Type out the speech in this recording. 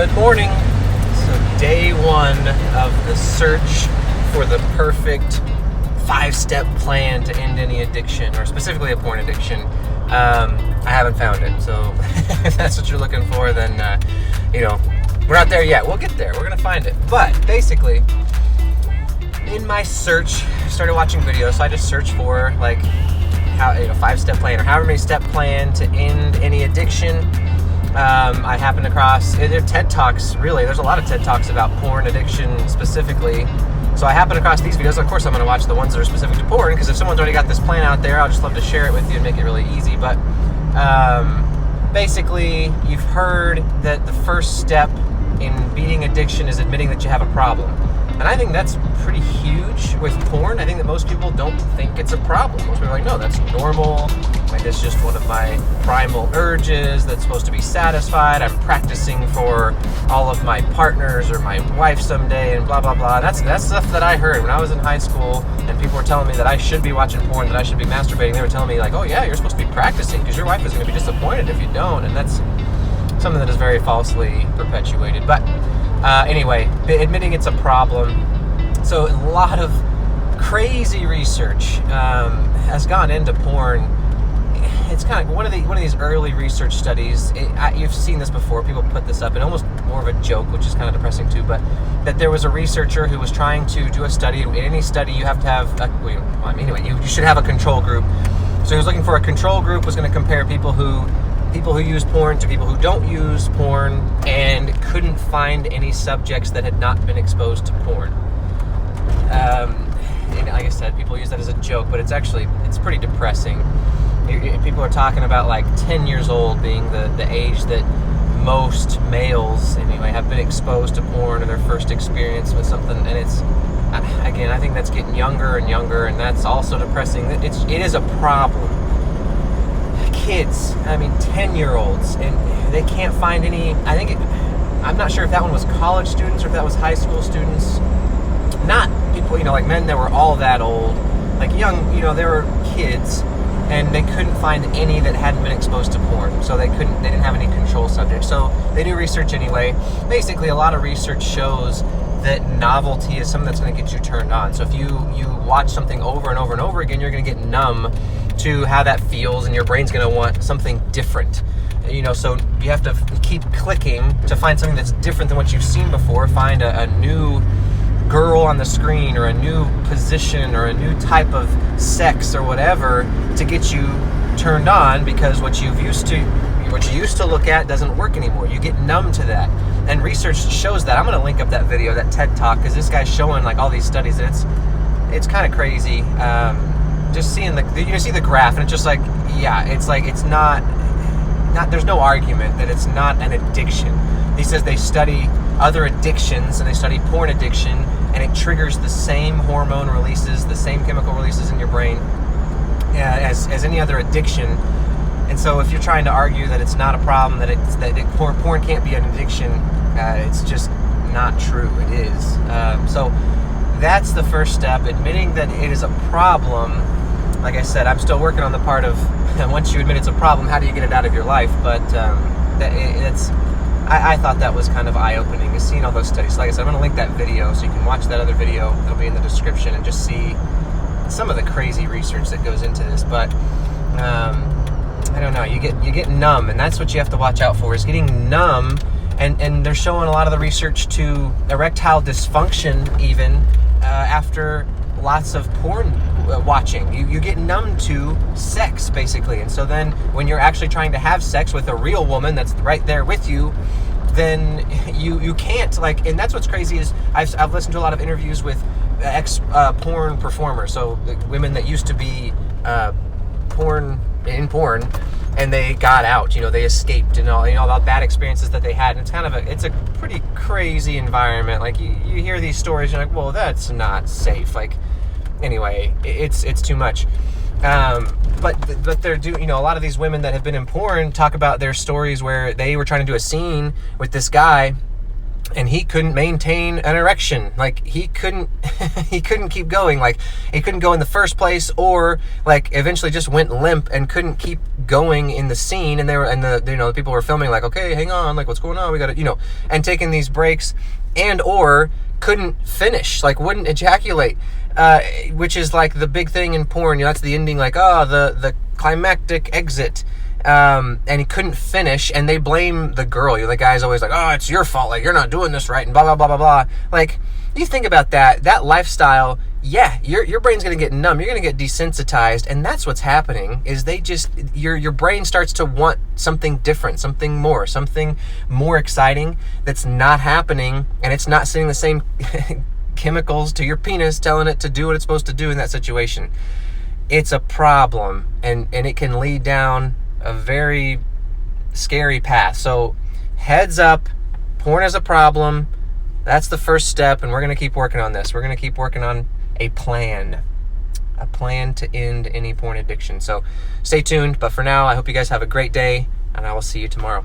Good morning. So day one of the search for the perfect 5-step plan to end any addiction, or specifically a porn addiction. I haven't found it. So if that's what you're looking for, then, we're not there yet. We'll get there. We're going to find it. But basically, in my search, I started watching videos. So I just searched for how 5-step plan or however many step plan to end any addiction. I happened across TED Talks. Really, there's a lot of TED Talks about porn addiction specifically. So I happened across these videos. Of course, I'm going to watch the ones that are specific to porn, because if someone's already got this plan out there, I'll just love to share it with you and make it really easy. But basically, you've heard that the first step in beating addiction is admitting that you have a problem. And I think that's pretty huge with porn. I think that most people don't think it's a problem. Most people are like, no, that's normal. It's just one of my primal urges that's supposed to be satisfied. I'm practicing for all of my partners or my wife someday and blah, blah, blah. That's stuff that I heard when I was in high school, and people were telling me that I should be watching porn, that I should be masturbating. They were telling me oh yeah, you're supposed to be practicing because your wife is going to be disappointed if you don't. And that's something that is very falsely perpetuated. But anyway, admitting it's a problem. So a lot of crazy research has gone into porn. It's kind of one of these early research studies. You've seen this before. People put this up, and almost more of a joke, which is kind of depressing too. But that there was a researcher who was trying to do a study. In any study, you have to have. You should have a control group. So he was looking for a control group. Was going to compare people who use porn to people who don't use porn, and couldn't find any subjects that had not been exposed to porn. And like I said, people use that as a joke, but it's pretty depressing. People are talking about 10 years old being the age that most males anyway have been exposed to porn, or their first experience with something. And it's, again, I think that's getting younger and younger, and that's also depressing. It is a problem. Kids, 10-year-olds, and they can't find any. I'm not sure if that one was college students or if that was high school students. Not people, men that were all that old, young, they were kids, and they couldn't find any that hadn't been exposed to porn. So they didn't have any control subjects. So they do research anyway. Basically, a lot of research shows that novelty is something that's going to get you turned on. So if you watch something over and over and over again, you're going to get numb to how that feels, and your brain's going to want something different. So you have to keep clicking to find something that's different than what you've seen before. Find a new girl on the screen, or a new position, or a new type of sex, or whatever, to get you turned on, because what you used to look at doesn't work anymore. You get numb to that. And research shows that. I'm going to link up that video, that TED Talk, because this guy's showing all these studies, and it's kind of crazy. Just seeing you see the graph, and it's just it's not there's no argument that it's not an addiction. He says they study other addictions, and they study porn addiction, and it triggers the same hormone releases, the same chemical releases in your brain as any other addiction. And so if you're trying to argue that it's not a problem, that porn can't be an addiction, it's just not true. It is. So that's the first step, admitting that it is a problem. Like I said, I'm still working on the part of once you admit it's a problem, how do you get it out of your life? But I thought that was kind of eye-opening, is seeing all those studies. So like I said, I'm going to link that video so you can watch that other video. It'll be in the description, and just see some of the crazy research that goes into this. But I don't know. You get numb, and that's what you have to watch out for, is getting numb. And they're showing a lot of the research to erectile dysfunction even after lots of porn watching. You get numb to sex, basically. And so then when you're actually trying to have sex with a real woman that's right there with you, then you can't, and that's what's crazy, is I've listened to a lot of interviews with porn performers, so the women that used to be porn, and they got out, they escaped, and all the bad experiences that they had. And it's a pretty crazy environment. You hear these stories, you're like, well, that's not safe. Anyway, it's too much. But they're a lot of these women that have been in porn talk about their stories where they were trying to do a scene with this guy, and he couldn't maintain an erection. Like, he couldn't he couldn't keep going. Like, he couldn't go in the first place, or like eventually just went limp and couldn't keep going in the scene. And the people were filming like, okay, hang on, like, what's going on, we gotta, and taking these breaks, and or couldn't finish, like wouldn't ejaculate, which is like the big thing in porn. That's the ending, like, the climactic exit. And he couldn't finish, and they blame the girl. The guy's always like, oh, it's your fault, like, you're not doing this right, and blah, blah, blah, blah, blah. Like, you think about that lifestyle, yeah, your brain's going to get numb, you're going to get desensitized, and that's what's happening, is your brain starts to want something different, something more exciting that's not happening, and it's not sending the same chemicals to your penis telling it to do what it's supposed to do in that situation. It's a problem, and it can lead down a very scary path. So heads up, porn is a problem. That's the first step, and we're going to keep working on this. We're going to keep working on a plan to end any porn addiction. So stay tuned, but for now, I hope you guys have a great day, and I will see you tomorrow.